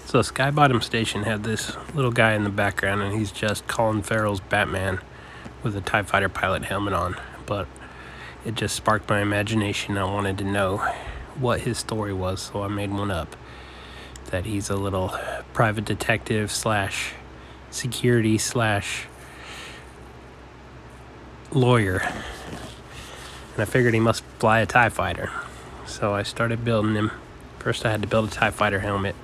So Sky Bottom Station had this little guy in the background, and he's just Colin Farrell's Batman with a TIE Fighter pilot helmet on. But it just sparked my imagination. I wanted to know what his story was, so I made one up. That he's a little private detective slash security slash lawyer. And I figured he must fly a TIE Fighter. So I started building him. First I had to build a TIE Fighter helmet.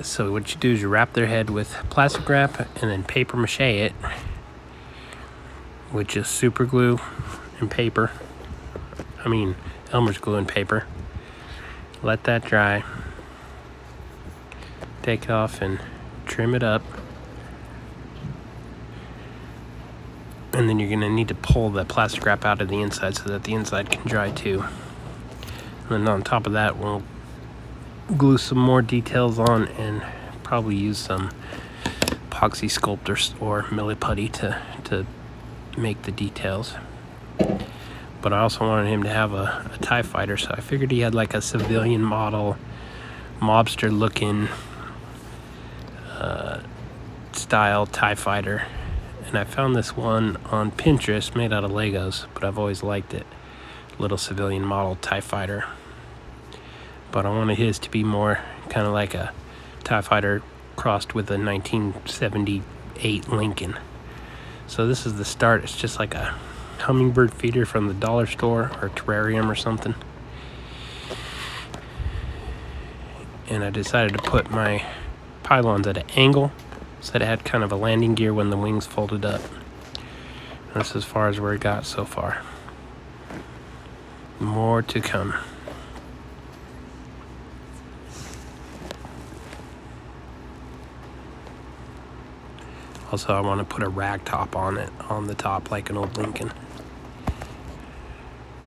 So what you do is you wrap their head with plastic wrap and then paper mache it with just super glue and paper. Elmer's glue and paper. Let that dry. Take it off and trim it up. And then you're going to need to pull the plastic wrap out of the inside so that the inside can dry too. And then on top of that, we'll glue some more details on and probably use some epoxy sculptor or Milliputty to make the details. But I also wanted him to have a TIE Fighter, so I figured he had like a civilian model, mobster looking style TIE Fighter. And I found this one on Pinterest made out of Legos, but I've always liked it. Little civilian model TIE Fighter. But I wanted his to be more kind of like a TIE Fighter crossed with a 1978 Lincoln. So this is the start. It's just like a hummingbird feeder from the dollar store or terrarium or something. And I decided to put my pylons at an angle so that it had kind of a landing gear when the wings folded up. That's as far as where it got so far. More to come. Also, I want to put a rag top on it, on the top, like an old Lincoln.